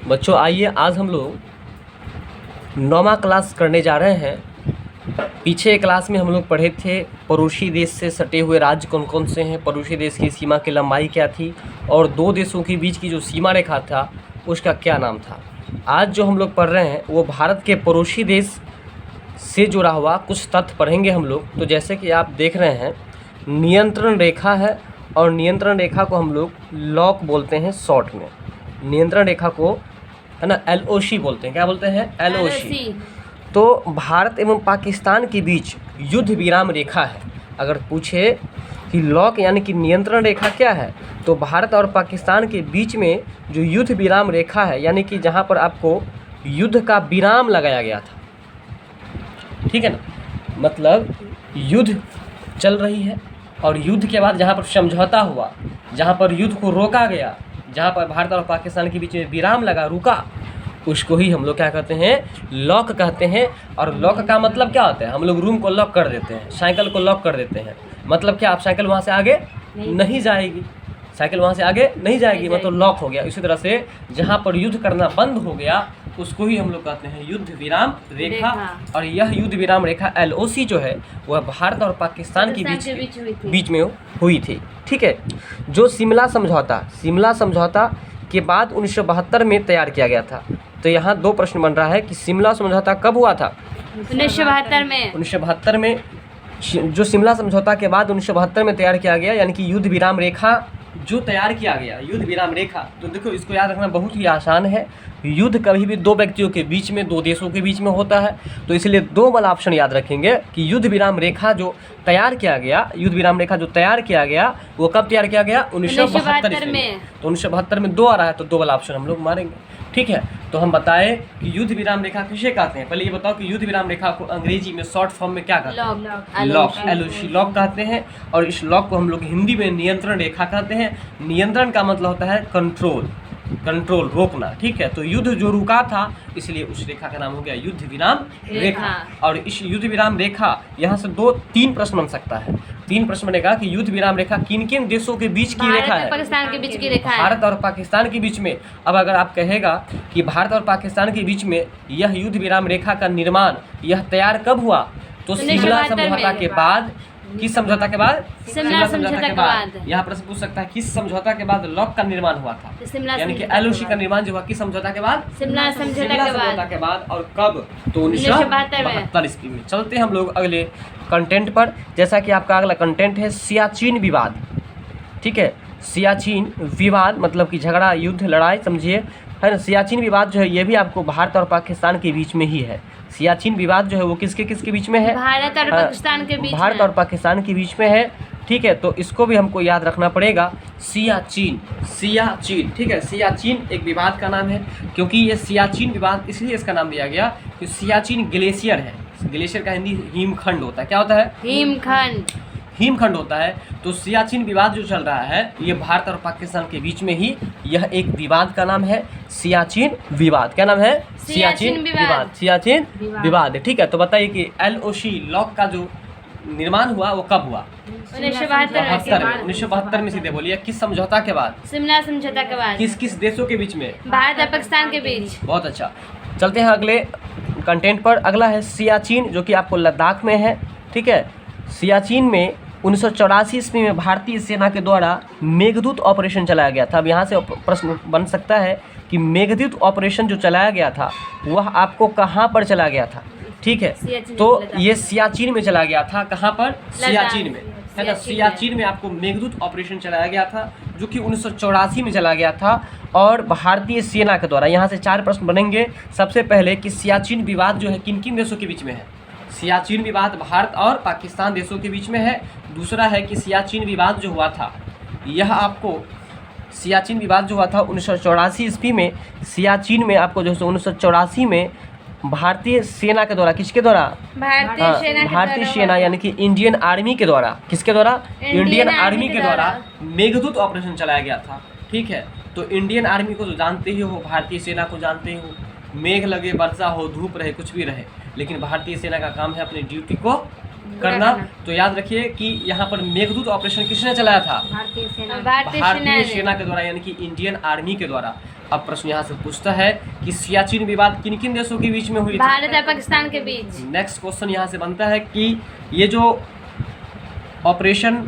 बच्चों आइए आज हम लोग 9वां क्लास करने जा रहे हैं। पीछे क्लास में हम लोग पढ़े थे पड़ोसी देश से सटे हुए राज्य कौन कौन से हैं, पड़ोसी देश की सीमा की लंबाई क्या थी और दो देशों के बीच की जो सीमा रेखा था उसका क्या नाम था। आज जो हम लोग पढ़ रहे हैं वो भारत के पड़ोसी देश से जुड़ा हुआ कुछ तथ्य पढ़ेंगे हम लोग। तो जैसे कि आप देख रहे हैं नियंत्रण रेखा है और नियंत्रण रेखा को हम लोग लॉक बोलते हैं शॉर्ट में। नियंत्रण रेखा को है ना LOC बोलते हैं। क्या बोलते हैं? LOC। तो भारत एवं पाकिस्तान के बीच युद्ध विराम रेखा है। अगर पूछे कि लॉक यानी कि नियंत्रण रेखा क्या है तो भारत और पाकिस्तान के बीच में जो युद्ध विराम रेखा है यानी कि जहाँ पर आपको युद्ध का विराम लगाया गया था, ठीक है ना, मतलब युद्ध चल रही है और युद्ध के बाद जहाँ पर समझौता हुआ, जहाँ पर युद्ध को रोका गया, जहाँ पर भारत और पाकिस्तान के बीच में विराम लगा, रुका, उसको ही हम लोग क्या कहते हैं? लॉक कहते हैं। और लॉक का मतलब क्या होता है? हम लोग रूम को लॉक कर देते हैं, साइकिल को लॉक कर देते हैं। मतलब क्या? आप साइकिल वहाँ से आगे नहीं जाएगी, साइकिल वहाँ से आगे नहीं जाएगी, मतलब लॉक हो गया। इसी तरह से जहाँ पर युद्ध करना बंद हो गया उसको ही हम लोग कहते हैं युद्ध विराम रेखा। और यह युद्ध विराम रेखा LOC जो है वह भारत और पाकिस्तान के बीच में हुई थी, ठीक है। जो शिमला समझौता के बाद 1972 में तैयार किया गया था। तो यहाँ दो प्रश्न बन रहा है कि शिमला समझौता कब हुआ था? 1972 में। जो शिमला समझौता के बाद 1972 में तैयार किया गया यानी कि युद्ध विराम रेखा जो तैयार किया गया, युद्ध विराम रेखा। तो देखो इसको याद रखना बहुत ही आसान है। युद्ध कभी भी दो व्यक्तियों के बीच में, दो देशों के बीच में होता है, तो इसलिए दो वाला ऑप्शन याद रखेंगे कि युद्ध विराम रेखा जो तैयार किया गया, युद्ध विराम रेखा जो तैयार किया गया वो कब तैयार किया गया? 1972 में। तो 1972 में दो आ रहा है तो दो वाला ऑप्शन हम लोग मारेंगे, ठीक है। तो हम बताएं कि युद्ध विराम रेखा किसे कहते हैं। पहले ये बताओ कि युद्ध विराम रेखा को अंग्रेजी में शॉर्ट फॉर्म में क्या कहते हैं? लॉक, LOC लॉक कहते हैं। और इस लॉक को हम लोग हिंदी में नियंत्रण रेखा कहते हैं। नियंत्रण का मतलब होता है कंट्रोल, रोकना, ठीक है। तो युद्ध जो रुका था इसलिए उस रेखा का नाम हो गया युद्ध विराम रेखा। और इस युद्ध विराम रेखा यहाँ से तीन प्रश्न बन सकता है। तीन प्रश्न बनेगा कि युद्ध विराम रेखा किन किन देशों के बीच की रेखा है? पाकिस्तान के बीच की रेखा है। भारत और पाकिस्तान के बीच में। अब अगर आप कहेगा कि भारत और पाकिस्तान के बीच में यह युद्ध विराम रेखा का निर्माण यह तैयार कब हुआ? तो शिमला समझौता के बाद। किस समझौता के बाद? शिमला समझौता के बाद। यहाँ प्रश्न पूछ सकता है किस समझौता के बाद लॉक का निर्माण हुआ था? यानी कि LOC का निर्माण जो हुआ किस समझौता के बाद? शिमला समझौता के बाद। और कब? तो 1972 ईस्वी में। चलते हम लोग अगले कंटेंट पर। जैसा कि आपका अगला कंटेंट है सियाचिन विवाद, ठीक है। सियाचिन विवाद मतलब कि झगड़ा, युद्ध, लड़ाई, समझिए, है ना। सियाचिन विवाद जो है ये भी आपको भारत और पाकिस्तान के बीच में ही है। सियाचिन विवाद जो है वो किसके बीच में है? भारत और पाकिस्तान के बीच। भारत और पाकिस्तान के बीच में है, ठीक है। तो इसको भी हमको याद रखना पड़ेगा। सियाचिन, ठीक है। सियाचिन एक विवाद का नाम है क्योंकि ये सियाचिन विवाद इसलिए इसका नाम दिया गया कि सियाचिन ग्लेशियर है। ग्लेशियर का हिंदी हिमखंड होता है। क्या होता है? हिमखंड होता है। तो सियाचिन विवाद जो चल रहा है ये भारत और पाकिस्तान के बीच में ही यह एक विवाद का नाम है सियाचिन विवाद। क्या नाम है? सियाचिन विवाद, ठीक है। तो बताइए कि LOC लॉक का जो निर्माण हुआ वो कब हुआ? 1972 में। सीधे बोलिए किस समझौता के बाद? शिमला समझौता के बाद। किस देशों के बीच में? भारत और पाकिस्तान के बीच। बहुत अच्छा। चलते हैं अगले कंटेंट पर। अगला है सियाचिन जो कि आपको लद्दाख में है, ठीक है। सियाचिन में 1984 ईस्वी में भारतीय सेना के द्वारा मेघदूत ऑपरेशन चलाया गया था। अब यहाँ से प्रश्न बन सकता है कि मेघदूत ऑपरेशन जो चलाया गया था वह आपको कहाँ पर चला गया था, ठीक है। तो ये सियाचिन में चला गया था। कहाँ पर? सियाचिन में, है ना। सियाचिन में आपको मेघदूत ऑपरेशन चलाया गया था जो कि 1984 में चला गया था और भारतीय सेना के द्वारा। यहाँ से चार प्रश्न बनेंगे। सबसे पहले कि सियाचिन विवाद जो है किन किन देशों के बीच में है? सियाचिन विवाद भारत और पाकिस्तान देशों के बीच में है। दूसरा है कि सियाचिन विवाद जो हुआ था यह आपको सियाचिन विवाद जो हुआ था 1984 ईस्वी में। सियाचिन में आपको जो है 1984 में भारतीय सेना के द्वारा, किसके द्वारा? भारतीय सेना यानी कि इंडियन आर्मी के द्वारा। किसके द्वारा? इंडियन आर्मी के द्वारा मेघदूत ऑपरेशन चलाया गया था, ठीक है। तो इंडियन आर्मी को तो जानते ही हो, भारतीय सेना को जानते ही हो। मेघ लगे, वर्षा हो, धूप रहे, कुछ भी रहे, लेकिन भारतीय सेना का काम है अपनी ड्यूटी को करना। तो याद रखिए कि यहाँ पर मेघदूत ऑपरेशन किसने चलाया था? भारतीय सेना के द्वारा यानी कि इंडियन आर्मी के द्वारा। अब प्रश्न यहाँ से पूछता है कि सियाचिन विवाद किन किन देशों के बीच में हुई थी? भारत और पाकिस्तान के बीच। नेक्स्ट क्वेश्चन यहाँ से बनता है कि ये जो ऑपरेशन,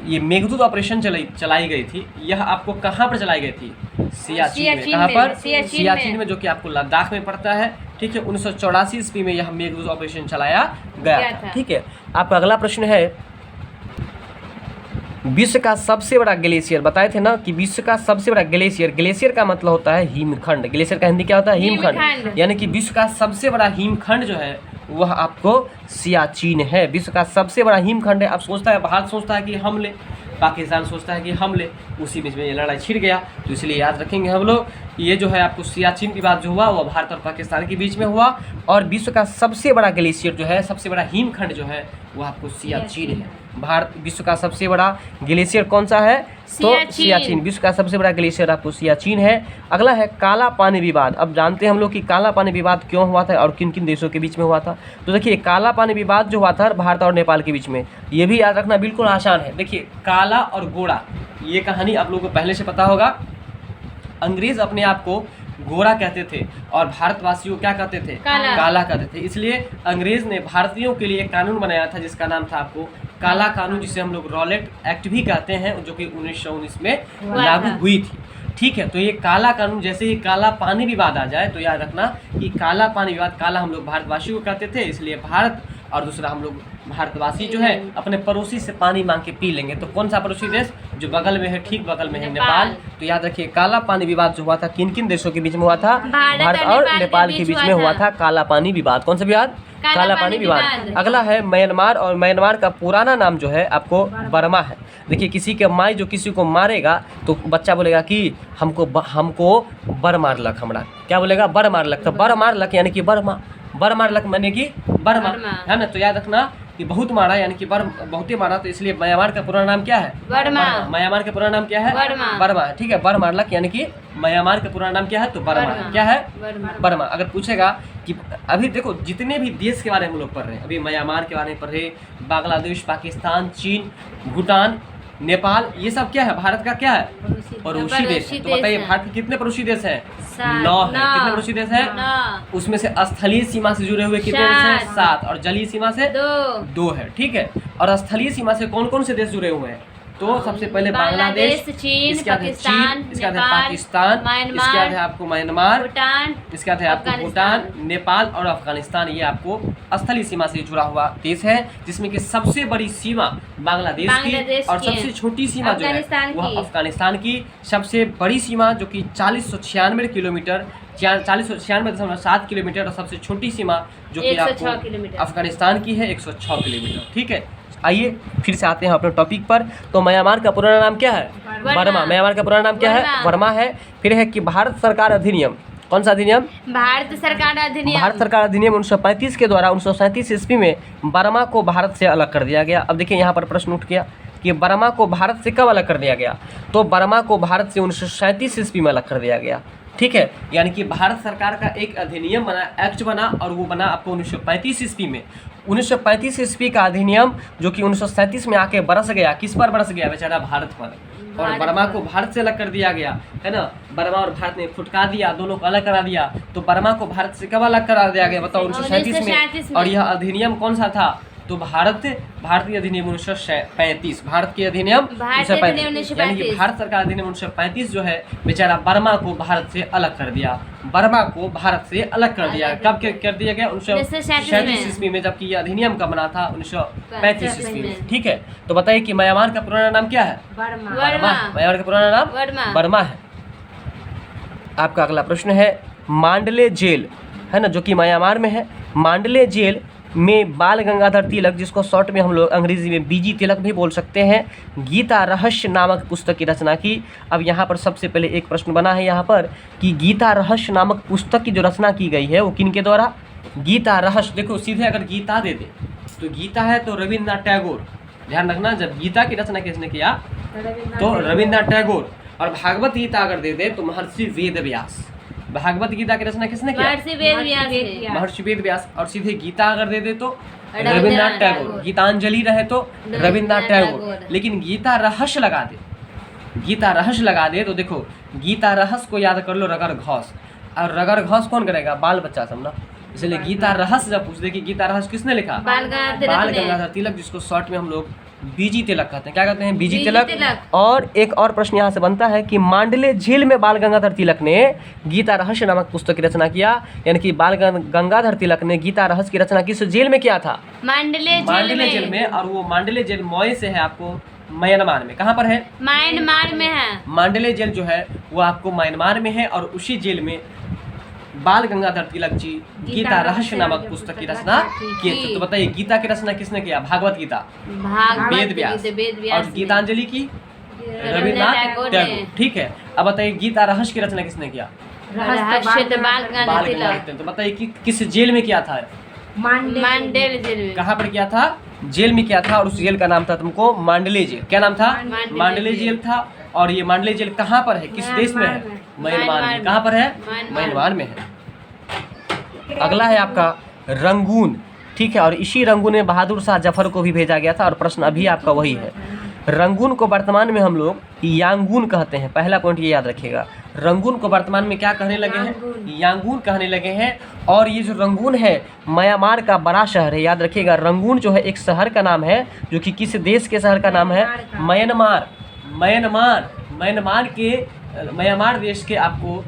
ये मेघदूत ऑपरेशन चलाई गई थी, यह आपको कहाँ पर चलाई गई थी? सियाचिन में। कहाँ पर? सियाचिन में, जो कि आपको लद्दाख में पड़ता है। ठीक है, 1984 ईस्वी में यह मेघदूत ऑपरेशन चलाया गया था। ठीक है, आपका अगला प्रश्न है, विश्व का सबसे बड़ा ग्लेशियर, बताए थे ना कि विश्व का सबसे बड़ा ग्लेशियर, ग्लेशियर का मतलब होता है हिमखंड, ग्लेशियर का हिंदी क्या होता है? हिमखंड। यानी कि विश्व का सबसे बड़ा हिमखंड जो है वह आपको सियाचिन है। विश्व का सबसे बड़ा हिमखंड है। अब सोचता है, भारत सोचता है कि हम ले, पाकिस्तान सोचता है कि हम ले, उसी बीच में ये लड़ाई छिड़ गया। तो इसलिए याद रखेंगे हम लोग, ये जो है आपको सियाचिन विवाद जो हुआ वो भारत और पाकिस्तान के बीच में हुआ। और विश्व का सबसे बड़ा ग्लेशियर जो है, सबसे बड़ा हिमखंड जो है वो आपको सियाचिन है। भारत विश्व का सबसे बड़ा ग्लेशियर कौन सा है? तो सियाचिन। विश्व का सबसे बड़ा ग्लेशियर आपको सियाचिन है। अगला है काला पानी विवाद। अब जानते हैं हम लोग कि काला पानी विवाद क्यों हुआ था और किन किन देशों के बीच में हुआ था। तो देखिए, काला पानी विवाद जो हुआ था भारत और नेपाल के बीच में, ये भी याद रखना बिल्कुल आसान है। देखिए, काला और गोरा, ये कहानी आप लोगों को पहले से पता होगा। अंग्रेज अपने आप को गोरा कहते थे और भारतवासियों को क्या कहते थे? काला कहते थे। इसलिए अंग्रेज ने भारतीयों के लिए एक कानून बनाया था जिसका नाम था आपको काला कानून, जिसे हम लोग रॉलेट एक्ट भी कहते हैं, जो कि 1919 में लागू हुई थी। ठीक है, तो ये काला कानून, जैसे ही काला पानी विवाद आ जाए तो याद रखना कि काला पानी विवाद, काला हम लोग भारतवासियों को कहते थे, इसलिए भारत, और दूसरा हम लोग भारतवासी जो है अपने पड़ोसी से पानी मांग के पी लेंगे। तो कौन सा पड़ोसी देश? जो बगल में है, ठीक बगल में है, नेपाल। तो याद रखिए, काला पानी विवाद जो हुआ था किन किन देशों के बीच में हुआ था? भारत और नेपाल के बीच में हुआ था काला पानी विवाद। कौन सा विवाद? काला पानी विवाद। अगला है म्यांमार, और म्यांमार का पुराना नाम जो है आपको बर्मा है। देखिए, किसी के माई जो किसी को मारेगा तो बच्चा बोलेगा कि हमको बर मारलक, हमरा क्या बोलेगा? बर मारलक। तो बर मारलक यानी कि बर्मा, बर मारलक माने कि बर्मा, है ना। तो याद रखना कि बहुत मारा यानी कि बहुत ही मारा, तो इसलिए म्यांमार का पुराना नाम क्या है? बर्मा। म्यांमार का पुराना नाम क्या है? बर्मा। ठीक है, बर मारलक यानी कि म्यांमार का पुराना नाम क्या है? तो बर्मा। क्या है? बर्मा। अगर पूछेगा कि अभी देखो, जितने भी देश के बारे में हम लोग पढ़ रहे हैं, अभी म्यांमार के बारे में पढ़ रहे, बांग्लादेश, पाकिस्तान, चीन, भूटान, नेपाल, ये सब क्या है? भारत का क्या है? पड़ोसी देश। तो बताइए, भारत के कितने पड़ोसी देश हैं? 9 है। कितने पड़ोसी देश हैं? उसमें से स्थलीय सीमा से जुड़े हुए कितने देश हैं? 7, और जलीय सीमा से 2 है। ठीक है, और स्थलीय सीमा से कौन कौन से देश जुड़े हुए हैं? तो सबसे पहले बांग्लादेश, इसके बाद चीन, इसके बाद पाकिस्तान, इसके बाद है आपको म्यांमार, इसके बाद है आपको भूटान, नेपाल और अफगानिस्तान। ये आपको स्थलीय सीमा से जुड़ा हुआ देश है, जिसमें कि सबसे बड़ी सीमा बांग्लादेश की और सबसे छोटी सीमा जो है वह अफगानिस्तान की। सबसे बड़ी सीमा जो कि 4096 किलोमीटर, 4096.7 किलोमीटर, और सबसे छोटी सीमा जो कि आपको अफगानिस्तान की है 106 किलोमीटर। ठीक है, आइए फिर से आते हैं अपने टॉपिक पर। तो म्यांमार का पुराना नाम क्या है? बर्मा। म्यांमार का पुराना नाम क्या है? बर्मा है। फिर है कि भारत सरकार अधिनियम, कौन सा अधिनियम? भारत सरकार अधिनियम। भारत सरकार अधिनियम 1935 के द्वारा 1937 ईस्वी में बर्मा को भारत से अलग कर दिया गया। अब देखिए, यहाँ पर प्रश्न उठ गया कि बर्मा को भारत से कब अलग कर दिया गया? तो बर्मा को भारत से 1937 ईस्वी में अलग कर दिया गया। ठीक है, यानी कि भारत सरकार का एक अधिनियम बना, एक्ट बना, और वो बना आपको 1935 ईस्वी में। 1935 ईस्वी का अधिनियम जो कि 1937 में आके बरस गया, किस पर बरस गया? बेचारा भारत पर। और बर्मा को भारत से अलग कर दिया गया, है ना। बर्मा और भारत ने फुटका दिया, दोनों को अलग करा दिया। तो बर्मा को भारत से कब अलग करा दिया गया? बताओ, 1937 में। और यह अधिनियम कौन सा था? तो भारतीय अधिनियम 1935, भारत की अधिनियम 1935, यानी कि भारत सरकार अधिनियम 1935 जो है बेचारा बर्मा को भारत से अलग कर दिया। बर्मा को भारत से अलग कर दिया। कब कर दिया गया? 1937 ईस्वी में, जबकि यह अधिनियम कब बना था? 1935 ईस्वी में। ठीक है, तो बताइए कि म्यांमार का पुराना नाम क्या है? बर्मा। म्यांमार का पुराना नाम बर्मा है। आपका अगला प्रश्न है, मांडले जेल, है ना, जो कि म्यांमार में है। मांडले जेल में बाल गंगाधर तिलक, जिसको शॉर्ट में हम लोग अंग्रेजी में बीजी तिलक भी बोल सकते हैं, गीता रहस्य नामक पुस्तक की रचना की। अब यहाँ पर सबसे पहले एक प्रश्न बना है यहाँ पर कि गीता रहस्य नामक पुस्तक की जो रचना की गई है वो किन के द्वारा? गीता रहस्य। देखो, सीधे अगर गीता दे दे तो गीता है तो रविन्द्रनाथ टैगोर। ध्यान रखना, जब गीता की रचना किसने किया तो रविन्द्रनाथ टैगोर। और भागवत गीता अगर दे दे तो महर्षि वेद व्यास। भागवत गीता की रचना किसने किया? महर्षि वेद व्यास। और सीधे गीता अगर दे दे तो रविन्द्रनाथ टैगोर। गीतांजलि रहे तो रविन्द्रनाथ टैगोर। लेकिन गीता रहस्य लगा दे गीता रहस्य लगा दे तो देखो गीता रहस्य को याद कर लो रगर घोष, और रगर घोष कौन करेगा? बाल बच्चा समझना। इसलिए गीता रहस्य जब पूछ दे कि गीता रहस्य किसने लिखा? बाल गंगाधर तिलक, जिसको शॉर्ट में हम लोग बीजी तिलक कहते हैं। क्या कहते हैं? बीजी बीजी तिलक। तिलक। और एक और प्रश्न यहाँ से बनता है कि मांडले झील में बाल गंगाधर तिलक ने गीता रहस्य नामक पुस्तक की रचना किया, यानी कि बाल गंगाधर तिलक ने गीता रहस्य की रचना किस जेल में किया था? मांडले जेल में। और वो मांडले जेल मोय से है आपको म्यांमार में। कहाँ पर है? म्यांमार में है। मांडले जेल जो है वो आपको म्यांमार में है, और उसी जेल में बाल गंगाधर तिलक जी गीता रहस्य नामक पुस्तक की रचना किए थे। तो बताइए गीता की रचना किसने किया? भागवत गीता, वेद व्यास। और गीतांजलि की रविन्द्रनाथ टैगोर। ठीक है, अब बताइए गीता रहस्य की रचना किसने किया? बाल गंगाधर तिलक। तो बताइए कि किस जेल में किया था? मांडले जेल में। कहाँ पर किया था? जेल में किया था, और उस जेल का नाम था तुमको मांडले जेल। क्या नाम था? मांडले जेल था। और ये मांडले जेल कहाँ पर है? किस देश में है? म्यांमार में। कहाँ पर है? म्यांमार में है। अगला है आपका रंगून। ठीक है, और इसी रंगून में बहादुर शाह जफर को भी भेजा गया था, और प्रश्न अभी आपका वही है। रंगून को वर्तमान में हम लोग यांगून कहते हैं। पहला पॉइंट ये याद रखिएगा, रंगून को वर्तमान में क्या कहने लगे हैं? यांगून कहने लगे हैं। और ये जो रंगून है म्यांमार का बड़ा शहर है। याद रखिएगा, रंगून जो है एक शहर का नाम है, जो कि किस देश के शहर का नाम है? म्यांमार। म्यांमार देश के आपको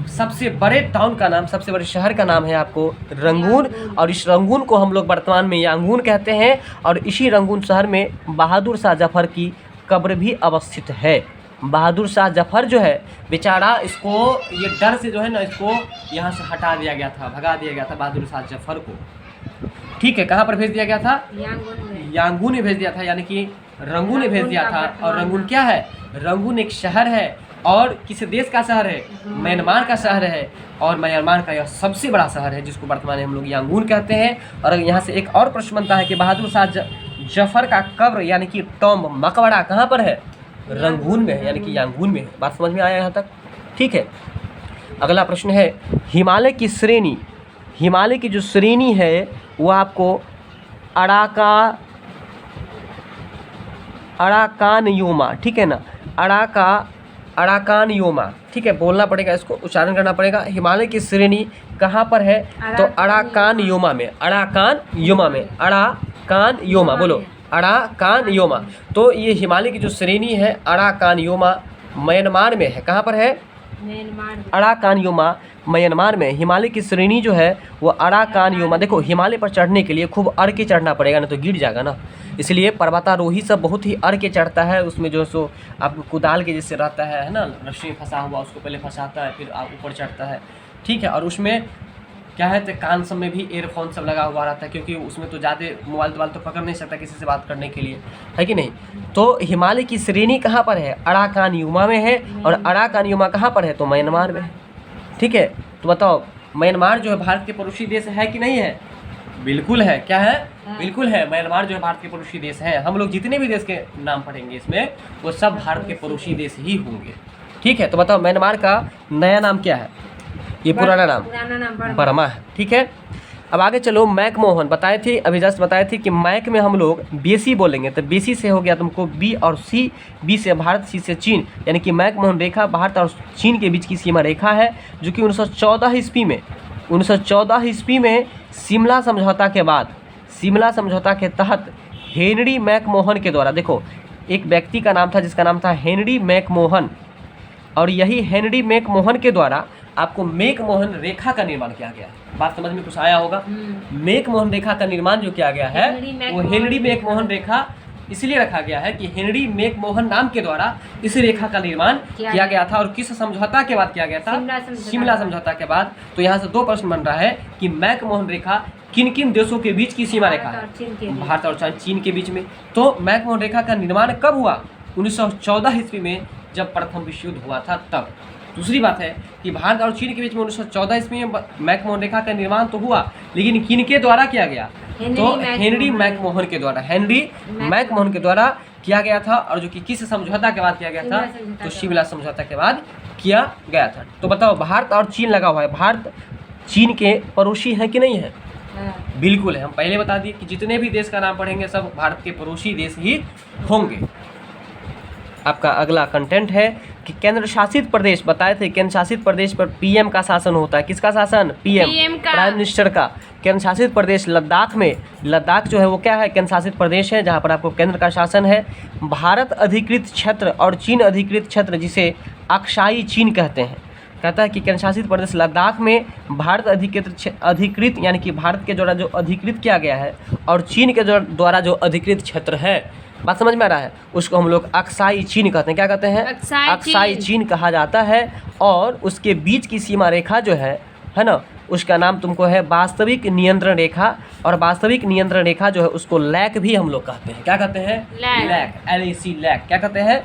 सबसे बड़े टाउन का नाम, सबसे बड़े शहर का नाम है आपको रंगून। और इस रंगून को हम लोग वर्तमान में यांगून कहते हैं। और इसी रंगून शहर में बहादुर शाह जफर की कब्र भी अवस्थित है। बहादुर शाह जफर जो है बेचारा, इसको ये डर से जो है ना, इसको यहाँ से हटा दिया गया था, भगा दिया गया था बहादुर शाह जफर को। ठीक है, कहाँ पर भेज दिया गया था? यांगून में भेज दिया था, यानी कि रंगून ने भेज दिया था। और रंगून क्या है? रंगून एक शहर है, और किस देश का शहर है? म्यांमार का शहर है। और म्यांमार का यह सबसे बड़ा शहर है, जिसको वर्तमान में हम लोग यांगून कहते हैं। और यहाँ से एक और प्रश्न बनता है कि बहादुर शाह जफर का कब्र यानी कि टॉम्ब, मकबरा कहाँ पर है? रंगून में है, यानी कि यांगून में है। बात समझ में आया यहाँ तक? ठीक है, अगला प्रश्न है हिमालय की श्रेणी। हिमालय की जो श्रेणी है वो आपको अराकानयोमा, ठीक है ना, अराकानयोमा, ठीक है, बोलना पड़ेगा, इसको उच्चारण करना पड़ेगा। हिमालय की श्रेणी कहाँ पर है? तो अराकानयोमा में। अराकानयोमा बोलो, अराकानयोमा। तो ये हिमालय की जो श्रेणी है अराकानयोमा म्यांमार में है। कहाँ पर है? अराकानयोमा म्यांमार में। हिमालय की श्रेणी जो है वो अराकानयोमा। देखो हिमालय पर चढ़ने के लिए खूब अड़ के चढ़ना पड़ेगा, ना तो गिर जाएगा ना। इसलिए पर्वतारोही सब बहुत ही अड़ के चढ़ता है। उसमें जो सो आपको कुदाल के जैसे रहता है ना, रस्सी फंसा हुआ, उसको पहले फंसाता है, फिर आप ऊपर चढ़ता है। ठीक है, और उसमें क्या है, तो कान सब में भी एयरफोन सब लगा हुआ रहता है, क्योंकि उसमें तो ज़्यादा मोबाइल तो पकड़ नहीं सकता किसी से बात करने के लिए, है कि नहीं। तो हिमालय की श्रेणी कहाँ पर है? अराकानयोमा में है। और अराकानयोमा कहाँ पर है? तो म्यांमार में। ठीक है, तो बताओ म्यांमार जो है भारत के पड़ोसी देश है कि नहीं है? बिल्कुल है। क्या है? बिल्कुल है। म्यांमार जो है भारत के पड़ोसी देश है। हम लोग जितने भी देश के नाम पढ़ेंगे इसमें, वो सब भारत के पड़ोसी देश ही होंगे। ठीक है, तो बताओ म्यांमार का नया नाम क्या है? ये पुराना नाम बर्मा है। ठीक है, अब आगे चलो। मैकमोहन बताए थे, अभी जस्ट बताए थे कि मैक में हम लोग बेसी बोलेंगे, तो बेसी से हो गया तुमको बी और सी। बी से भारत, सी से चीन, यानी कि मैकमोहन रेखा भारत और चीन के बीच की सीमा रेखा है, जो कि 1914 ईस्वी में शिमला समझौता के बाद, शिमला समझौता के तहत हेनरी मैकमोहन के द्वारा, देखो एक व्यक्ति का नाम था जिसका नाम था हेनरी मैकमोहन, और यही हेनरी मैकमोहन के द्वारा आपको मैकमोहन रेखा का निर्माण किया गया है। बात समझ में कुछ आया होगा? मैकमोहन रेखा का निर्माण जो किया गया है वो हेनरी मैकमोहन रेखा इसलिए रखा गया है कि हेनरी मैकमोहन नाम के द्वारा इस रेखा का निर्माण किया गया था। और किस समझौता के बाद किया गया था? शिमला समझौता के बाद। तो यहाँ से दो प्रश्न बन रहा है कि मैकमोहन रेखा किन किन देशों के बीच की सीमा रेखा है? भारत और चीन के बीच में। तो मैकमोहन रेखा का निर्माण कब हुआ? 1914 ईस्वी में, जब प्रथम विश्व युद्ध हुआ था तब। दूसरी बात है कि भारत और चीन के बीच में 1914 ईस्वी में मैकमोहन रेखा का निर्माण तो हुआ, लेकिन किन के द्वारा किया गया? तो हेनरी मैकमोहन के द्वारा, हेनरी मैकमोहन के द्वारा किया गया था। और जो कि किस समझौता के बाद किया गया था? तो शिमला समझौता के बाद किया गया था। तो बताओ भारत और चीन लगा हुआ है, भारत चीन के पड़ोसी है कि नहीं है? बिल्कुल है। हम पहले बता दिए कि जितने भी देश का नाम पढ़ेंगे सब भारत के पड़ोसी देश ही होंगे। आपका अगला कंटेंट है कि केंद्र शासित प्रदेश बताए थे, केंद्र शासित प्रदेश पर पीएम का शासन होता है। किसका शासन? पीएम का। प्राइम मिनिस्टर का। केंद्र शासित प्रदेश लद्दाख में, लद्दाख जो है वो क्या है? केंद्र शासित प्रदेश है जहाँ पर आपको केंद्र का शासन है। भारत अधिकृत क्षेत्र और चीन अधिकृत क्षेत्र जिसे अक्साई चीन कहते हैं। कहता है कि केंद्र शासित प्रदेश लद्दाख में भारत अधिकृत यानी कि भारत के द्वारा जो अधिकृत किया गया है और चीन के द्वारा जो अधिकृत क्षेत्र है, बात समझ में आ रहा है, उसको हम लोग अक्साई चीन कहते हैं। क्या कहते हैं? अक्साई चीन कहा जाता है। और उसके बीच की सीमा रेखा जो है ना, उसका नाम तुमको है वास्तविक नियंत्रण रेखा। और वास्तविक नियंत्रण रेखा जो है उसको लैक भी हम लोग कहते हैं। क्या कहते हैं? Lac, LAC lac. क्या कहते हैं?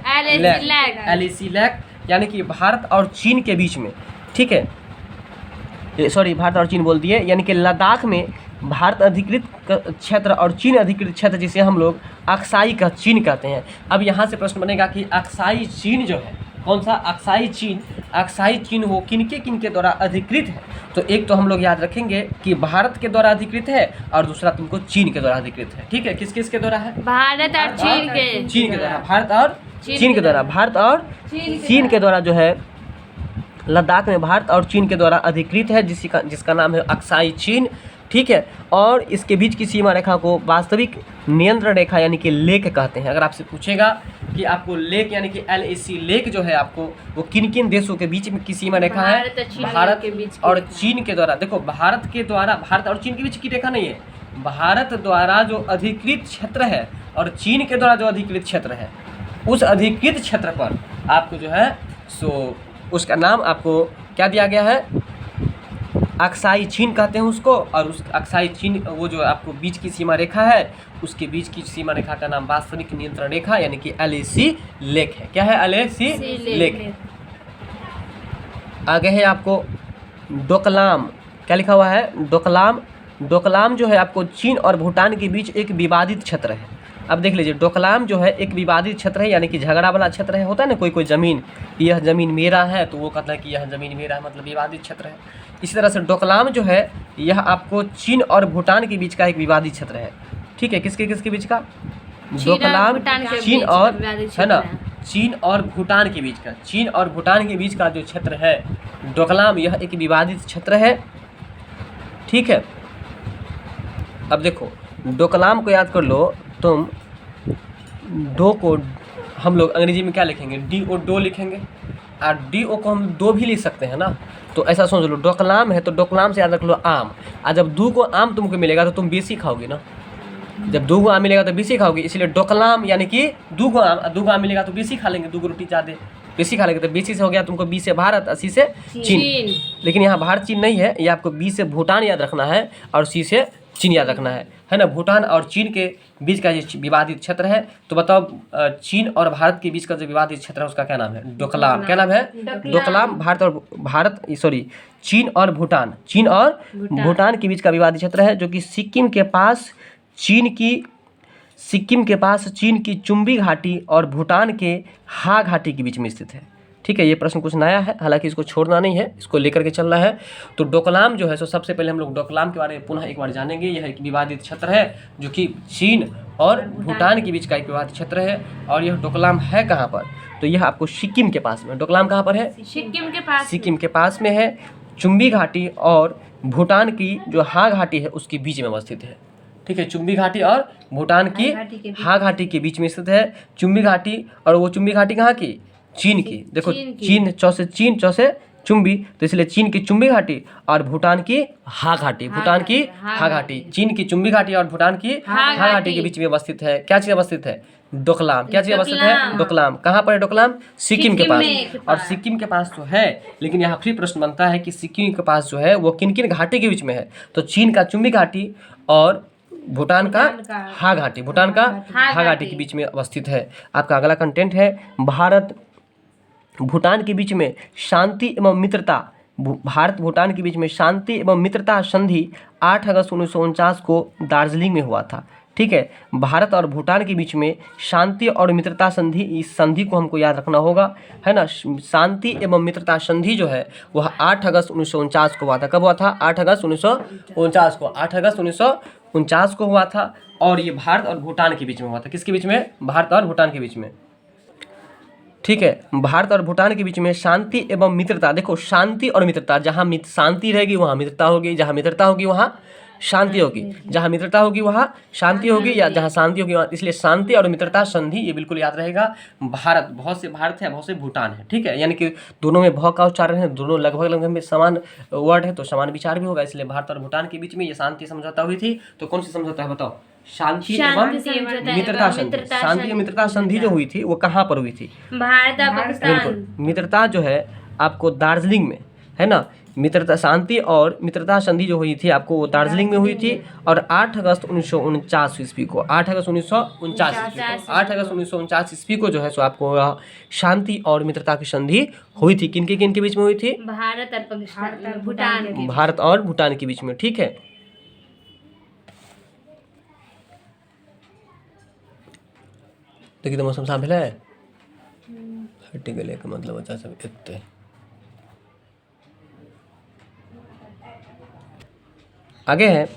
LAC लैक, यानी कि भारत और चीन के बीच में, ठीक है, सॉरी भारत और चीन बोल दिए, यानी कि लद्दाख में भारत अधिकृत क्षेत्र और चीन अधिकृत क्षेत्र जिसे हम लोग अक्साई का चीन कहते हैं। अब यहाँ से प्रश्न बनेगा कि अक्साई चीन जो है, कौन सा अक्साई चीन? अक्साई चीन वो किनके द्वारा अधिकृत है? तो एक तो हम लोग याद रखेंगे कि भारत के द्वारा अधिकृत है और दूसरा तुमको चीन के द्वारा अधिकृत है। ठीक है, किस के द्वारा है? भारत और चीन के द्वारा। भारत और चीन के द्वारा। भारत और चीन के द्वारा जो है लद्दाख में भारत और चीन के द्वारा अधिकृत है, जिसका नाम है अक्साई चीन। ठीक है, और इसके बीच की सीमा रेखा को वास्तविक नियंत्रण रेखा यानी कि लेक कहते हैं। अगर आपसे पूछेगा कि आपको लेक यानी कि LAC लेक जो है आपको वो किन देशों के बीच में की सीमा रेखा है? भारत और चीन के द्वारा। देखो, भारत के द्वारा, भारत और चीन के बीच की रेखा नहीं है, भारत द्वारा जो अधिकृत क्षेत्र है और चीन के द्वारा जो अधिकृत क्षेत्र है, उस अधिकृत क्षेत्र पर आपको जो है सो उसका नाम आपको क्या दिया गया है? अक्साई चीन कहते हैं उसको। और उस अक्साई चीन वो जो आपको बीच की सीमा रेखा है, उसके बीच की सीमा रेखा का नाम वास्तविक नियंत्रण रेखा यानी कि LAC लेक है। क्या है? LAC lake. आगे है आपको डोकलाम। क्या लिखा हुआ है? डोकलाम। डोकलाम जो है आपको चीन और भूटान के बीच एक विवादित क्षेत्र है। अब देख लीजिए, डोकलाम जो है एक विवादित क्षेत्र है, यानी कि झगड़ा वाला क्षेत्र है। होता है ना कोई ज़मीन, यह ज़मीन मेरा है, तो वो कहता है कि यह ज़मीन मेरा है, मतलब विवादित क्षेत्र है। इसी तरह से डोकलाम जो है यह आपको चीन और भूटान के बीच का एक विवादित क्षेत्र है। ठीक है, किसके बीच का? डोकलाम चीन और, है ना, चीन और भूटान के बीच का, चीन और भूटान के बीच का जो क्षेत्र है डोकलाम, यह एक विवादित क्षेत्र है। ठीक है, अब देखो डोकलाम को याद कर लो तुम। डो को हम लोग अंग्रेजी में क्या लिखेंगे? DO, डो लिखेंगे। और DO को हम दो भी लिख सकते हैं ना, तो ऐसा सोच लो, डोकलाम है तो डोकलाम से याद रख लो आम। और जब 2 को आम तुमको मिलेगा तो तुम बेसी खाओगे ना, जब 2 को आम मिलेगा तो बेसी खाओगे, इसलिए डोकलाम यानी कि 2 को आम मिलेगा तो बेसी खा लेंगे, 2 रोटी ज़्यादा बेसी खा लेंगे, तो बेसी से हो गया तुमको, B से भारत और C से चीन। लेकिन यहाँ भारत चीन नहीं है, ये आपको B से भूटान याद रखना है और C से चीन याद रखना है ना। भूटान और चीन के बीच का ये विवादित क्षेत्र है। तो बताओ, चीन और भारत के बीच का जो विवादित क्षेत्र है उसका क्या नाम है? डोकलाम। क्या नाम है? डोकलाम। चीन और भूटान के बीच का विवादित क्षेत्र है, जो कि सिक्किम के पास चीन की चुम्बी घाटी और भूटान के हा घाटी के बीच में स्थित है। ठीक है, ये प्रश्न कुछ नया है, हालांकि इसको छोड़ना नहीं है, इसको लेकर के चलना है। तो डोकलाम जो है सो सबसे पहले हम लोग डोकलाम के बारे में पुनः एक बार जानेंगे। यह एक विवादित क्षेत्र है जो कि चीन और भूटान के बीच का एक विवादित क्षेत्र है। और यह डोकलाम है कहाँ पर? तो यह आपको सिक्किम के पास में। डोकलाम कहाँ पर है? सिक्किम के पास में है। चुम्बी घाटी और भूटान की जो हा घाटी है उसके बीच में अवस्थित है। ठीक है, चुम्बी घाटी और भूटान की हा घाटी के बीच में स्थित है चुम्बी घाटी। और वो चुम्बी घाटी कहाँ की? चीन की। देखो, चीन चौसे चुम्बी, तो इसलिए चीन की चुम्बी घाटी और भूटान की हा घाटी। भूटान की हा घाटी, चीन की चुम्बी घाटी और भूटान की हा घाटी के बीच में अवस्थित है। क्या चीज अवस्थित है? डोकलाम। क्या चीज अवस्थित है? डोकलाम। कहाँ पर है डोकलाम? सिक्किम के पास। और सिक्किम के पास तो है, लेकिन यहाँ फिर प्रश्न बनता है कि सिक्किम के पास जो है वो किन घाटी के बीच में है? तो चीन का चुम्बी घाटी और भूटान का हा घाटी, भूटान का हा घाटी के बीच में अवस्थित है। आपका अगला कंटेंट है भारत भूटान के बीच में शांति एवं मित्रता। भारत भूटान के बीच में शांति एवं मित्रता संधि 8 अगस्त 1949 को दार्जिलिंग में हुआ था। ठीक है, भारत और भूटान के बीच में शांति और मित्रता संधि, इस संधि को हमको याद रखना होगा, है ना। शांति एवं मित्रता संधि जो है वह 8 अगस्त 1949 को हुआ था। कब हुआ था? 8 अगस्त 1949 को। 8 अगस्त 1949 को हुआ था। और ये भारत और भूटान के बीच में हुआ था। किसके बीच में? भारत और भूटान के बीच में। ठीक है। भारत और भूटान के बीच में शांति एवं मित्रता, देखो शांति और मित्रता, जहाँ शांति रहेगी वहाँ मित्रता होगी, जहाँ मित्रता होगी वहाँ शांति होगी, जहाँ मित्रता होगी वहाँ शांति होगी, या जहाँ शांति होगी वहाँ, इसलिए शांति और मित्रता संधि, ये बिल्कुल याद रहेगा। भारत, बहुत से भारत है, बहुत से भूटान है, ठीक है, यानी कि दोनों में भ का उच्चारण है, दोनों लगभग लगभग में समान वर्ड है, तो समान विचार भी होगा, इसलिए भारत और भूटान के बीच में ये शांति समझौता हुई थी। तो कौन सी समझौता है बताओ? शांति एवं मित्रता संधि। शांति और मित्रता संधि जो हुई थी वो कहाँ पर हुई थी? भारत और पाकिस्तान। बिल्कुल, मित्रता जो है आपको दार्जिलिंग में, है ना, मित्रता, शांति और मित्रता संधि जो हुई थी आपको वो दार्जिलिंग में हुई थी, और 8 अगस्त 1949 ईस्वी को, 8 अगस्त 1949 ईस्वी को जो है सो आपको शांति और मित्रता की संधि हुई थी। किन के बीच में हुई थी? भारत और पाकिस्तान, भूटान, भारत और भूटान के बीच में, ठीक है। देखिए तो मौसम साफ है, हटी गले का मतलब अच्छा सब इतने आगे है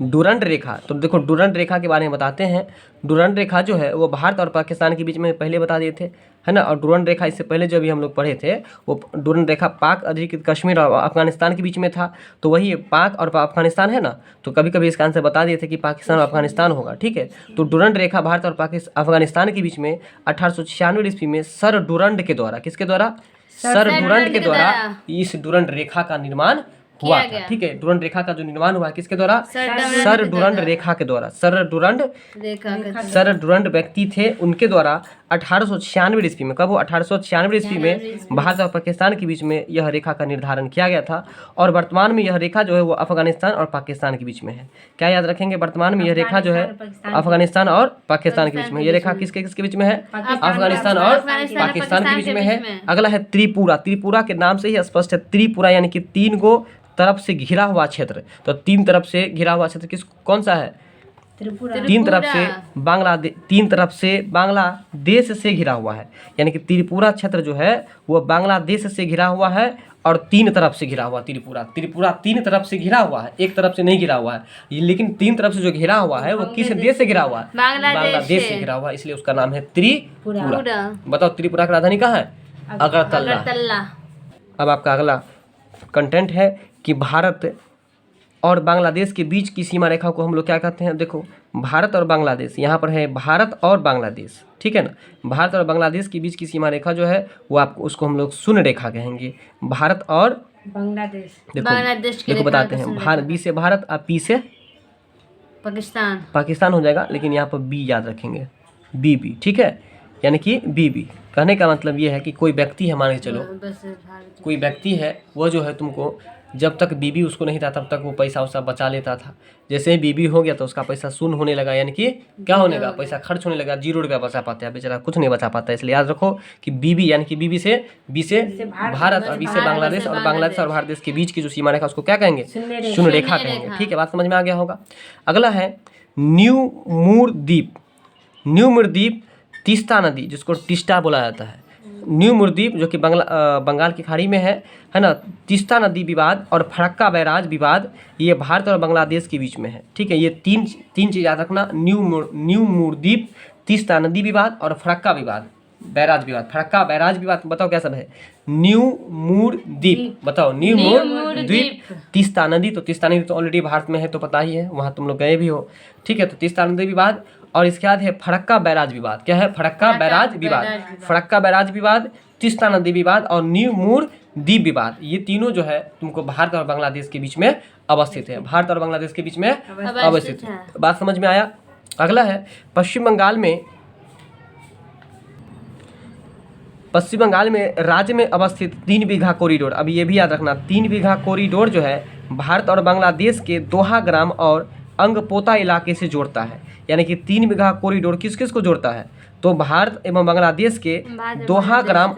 डुरंड रेखा। तो देखो डुरंड रेखा के बारे में बताते हैं। डुरंड रेखा जो है वो भारत और पाकिस्तान के बीच में पहले बता दिए थे, है ना, और डुरंड रेखा इससे पहले जो भी हम लोग पढ़े थे वो डुरंड रेखा पाक अधिकृत कश्मीर और अफगानिस्तान के बीच में था। तो वही पाक और अफगानिस्तान है ना, तो कभी कभी इसका आंसर बता दिए थे कि पाकिस्तान और अफगानिस्तान होगा, ठीक है। तो डुरंड रेखा भारत और अफगानिस्तान के बीच में 1896 ईस्वी में सर डुरंड के द्वारा, किसके द्वारा? सर डुरंड के द्वारा इस डुरंड रेखा का निर्माण हुआ था, ठीक है। डुरंड रेखा का जो निर्माण हुआ किसके द्वारा? सर डुरंड रेखा के द्वारा। सर डुरंड व्यक्ति थे, उनके द्वारा 1896 ईस्वी में, कब? 1896 ईस्वी में भारत और पाकिस्तान के बीच में यह रेखा का निर्धारण किया गया था। और वर्तमान में यह रेखा जो है वो अफगानिस्तान और पाकिस्तान के बीच में है। क्या याद रखेंगे? वर्तमान में यह रेखा जो है अफगानिस्तान और पाकिस्तान के बीच में, यह रेखा किसके किसके बीच में है? अफगानिस्तान और पाकिस्तान के बीच में है। अगला है त्रिपुरा। त्रिपुरा के नाम से ही स्पष्ट है, त्रिपुरा यानी कि 3 गो तरफ से घिरा हुआ क्षेत्र। तो 3 तरफ से घिरा हुआ क्षेत्र कौन सा है? 3 तरफ से बांग्लादेश से घिरा हुआ है, यानी कि त्रिपुरा क्षेत्र जो है वो बांग्लादेश से घिरा हुआ है और 3 तरफ से घिरा हुआ। त्रिपुरा 3 तरफ से घिरा हुआ है, एक तरफ से नहीं घिरा हुआ है, लेकिन 3 तरफ से जो घिरा हुआ है वो किस देश से घिरा हुआ है? बांग्लादेश से घिरा हुआ है, इसलिए उसका नाम है त्रिपुरा। बताओ त्रिपुरा की राजधानी कहाँ है? अगरतला। अब आपका अगला कंटेंट है कि भारत और बांग्लादेश के बीच की सीमा रेखा को हम लोग क्या कहते हैं? देखो भारत और बांग्लादेश, यहाँ पर है भारत और बांग्लादेश, ठीक है ना। भारत और बांग्लादेश के बीच की सीमा रेखा जो है वो आपको, उसको हम लोग शून्य रेखा कहेंगे। भारत और बांग्लादेश, देखो बताते हैं, बी से भारत और पी से पाकिस्तान हो जाएगा, लेकिन यहाँ पर बी याद रखेंगे, बी, ठीक है, यानी कि बी। कहने का मतलब ये है कि कोई व्यक्ति है, मान के चलो कोई व्यक्ति है, वो जो है तुमको जब तक बीबी उसको नहीं था तब तक वो पैसा उसका बचा लेता था। जैसे ही बीबी हो गया तो उसका पैसा शून्य होने लगा, यानी कि क्या होने लगा? पैसा खर्च होने लगा, 0 रुपया बचा पाता है बेचारा, कुछ नहीं बचा पाता है। इसलिए याद रखो कि बीबी यानी कि बी से भारत और बी से बांग्लादेश, और बांग्लादेश और भारत के बीच की जो सीमा रेखा उसको क्या कहेंगे? शून्य रेखा कहेंगे, ठीक है। बात समझ में आ गया होगा। अगला है न्यू मूर द्वीप, तीस्ता नदी जिसको टिस्टा बोला जाता है, न्यू मूरद्वीप जो कि बंगाल की खाड़ी में है ना। तीस्ता नदी विवाद और फरक्का बैराज विवाद ये भारत और बांग्लादेश के बीच में है, ठीक है। ये तीन चीज़ याद रखना, न्यू मूरद्वीप, तीस्ता नदी विवाद और फरक्का बैराज विवाद। फरक्का बैराज विवाद बताओ क्या सब है? न्यू मूरद्वीप, बताओ न्यू मूरद्वीप, तीस्ता नदी। तो तीस्ता नदी तो ऑलरेडी भारत में है, तो पता ही है, वहाँ तुम लोग गए भी हो, ठीक है। तो तीस्ता नदी विवाद, और इसके बाद है फरक्का बैराज विवाद। क्या है? फरक्का बैराज विवाद, तीस्ता नदी विवाद और न्यू मूरद्वीप विवाद। ये तीनों जो है तुमको भारत और बांग्लादेश के बीच में अवस्थित है, भारत और बांग्लादेश के बीच में अवस्थित है। बात समझ में आया? अगला है पश्चिम बंगाल में राज्य में अवस्थित 3 बीघा कॉरिडोर। अब ये भी याद रखना, 3 बीघा कॉरिडोर जो है भारत और बांग्लादेश के दोहा ग्राम और अंगपोता इलाके से जोड़ता है। यानी कि 3 बीघा कॉरिडोर किस किस को जोड़ता है? तो भारत एवं बांग्लादेश के दोहा ग्राम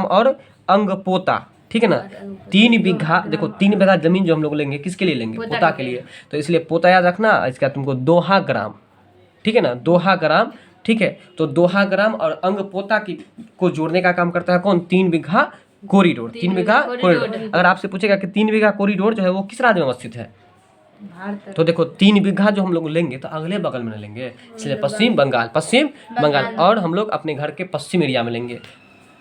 और अंगपोता, ठीक है ना। 3 बीघा, देखो 3 बीघा जमीन जो हम लोग लेंगे किसके लिए लेंगे? पोता के लिए। तो इसलिए पोता याद रखना, इसका तुमको दोहा ग्राम, ठीक है ना, दोहा ग्राम, ठीक है। तो दोहा ग्राम और अंगपोता को जोड़ने का काम करता है कौन? 3 बीघा कॉरिडोर। 3 बीघा कॉरिडोर। अगर आपसे पूछेगा कि 3 बीघा कॉरिडोर जो है वो किस राज्य में अवस्थित है? भारत तो देखो 3 बीघा जो हम लोग लेंगे तो अगले बगल में न लेंगे, इसलिए पश्चिम बंगाल और हम लोग अपने घर के पश्चिम एरिया में लेंगे।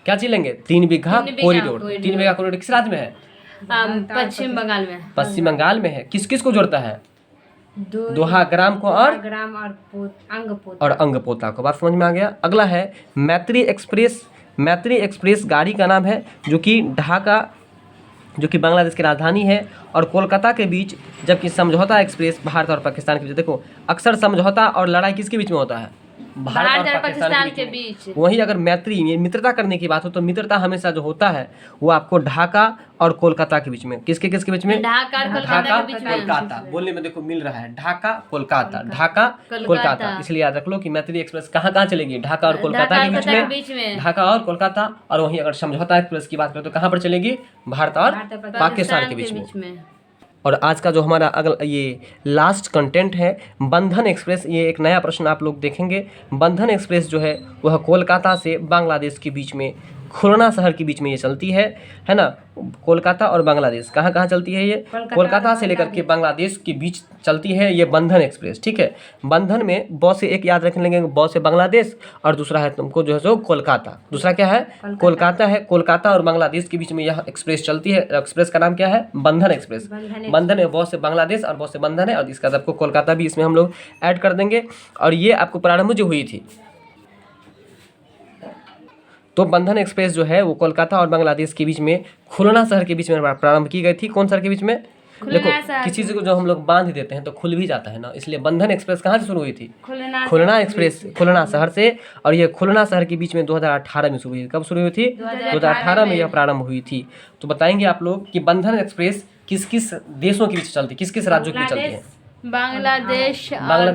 क्या चीज लेंगे? 3 बीघा कॉरिडोर। 3 बीघा कॉरिडोर किस राज्य में है? पश्चिम बंगाल में। पश्चिम बंगाल में है। किस किस को जोड़ता है? दोहा ग्राम को ग्राम और और अंगपोता को। बात समझ में आ गया। अगला है मैत्री एक्सप्रेस। मैत्री एक्सप्रेस गाड़ी का नाम है जो कि ढाका, जो कि बांग्लादेश की राजधानी है, और कोलकाता के बीच, जबकि समझौता एक्सप्रेस भारत और पाकिस्तान के बीच। देखो अक्सर समझौता और लड़ाई किसके बीच में होता है? भारत और पाकिस्तान के बीच। वहीं अगर मैत्री मित्रता करने की बात हो तो मित्रता हमेशा जो होता है वो आपको ढाका और कोलकाता के बीच में। किसके किसके बीच में? ढाका और कोलकाता के बीच में। कोलकाता बोलने में देखो मिल रहा है, ढाका कोलकाता कोलकाता। इसलिए याद रख लो कि मैत्री एक्सप्रेस कहाँ कहाँ चलेगी? ढाका और कोलकाता के बीच में, ढाका और कोलकाता। और वहीं अगर समझौता एक्सप्रेस की बात करें तो कहाँ पर चलेगी? भारत और पाकिस्तान के बीच में। और आज का जो हमारा अगला ये लास्ट कंटेंट है बंधन एक्सप्रेस। ये एक नया प्रश्न आप लोग देखेंगे। बंधन एक्सप्रेस जो है वह कोलकाता से बांग्लादेश के बीच में, खुलना शहर के बीच में ये चलती है ना। कोलकाता और बांग्लादेश कहाँ कहाँ चलती है? ये कोलकाता से लेकर के बांग्लादेश के बीच चलती है ये बंधन एक्सप्रेस। ठीक है, बंधन में ब से एक याद रख लेंगे, ब से बांग्लादेश, और दूसरा है तुमको जो है सो कोलकाता। दूसरा क्या है? कोलकाता है। कोलकाता और बांग्लादेश के बीच में यह एक्सप्रेस चलती है। एक्सप्रेस का नाम क्या है? बंधन एक्सप्रेस। बंधन है, ब से बांग्लादेश और ब से बंधन है, और इसका आपको कोलकाता भी इसमें हम लोग ऐड कर देंगे। और ये आपको प्रारंभ जो हुई थी, तो बंधन एक्सप्रेस जो है वो कोलकाता और बांग्लादेश के बीच में, खुलना शहर के बीच में प्रारंभ की गई थी। कौन शहर के बीच में? देखो किसी चीज को जो हम लोग बांध देते हैं तो खुल भी जाता है ना, इसलिए बंधन एक्सप्रेस कहाँ से शुरू हुई थी? खुलना एक्सप्रेस, खुलना शहर से। और ये खुलना शहर के बीच में 2018 में शुरू हुई। कब शुरू हुई थी? 2018 में यह प्रारंभ हुई थी। तो बताएंगे आप लोग कि बंधन एक्सप्रेस किस किस देशों के बीच चलती, किस किस राज्यों के बीच चलती है? बांग्लादेश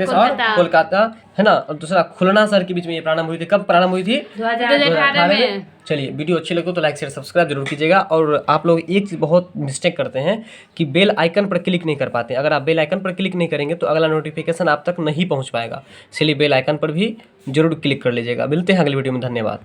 और कोलकाता है ना। और दूसरा खुलना शहर के बीच में ये प्रारंभ हुई थी। कब प्रारंभ हुई थी? 2018 में। चलिए वीडियो अच्छी लगे तो लाइक शेयर सब्सक्राइब जरूर कीजिएगा। और आप लोग एक चीज़ बहुत मिस्टेक करते हैं कि बेल आइकन पर क्लिक नहीं कर पाते। अगर आप बेल आइकन पर क्लिक नहीं करेंगे तो अगला नोटिफिकेशन आप तक नहीं पहुंच पाएगा। इसलिए बेल आइकन पर भी जरूर क्लिक कर लीजिएगा। मिलते हैं अगली वीडियो में। धन्यवाद।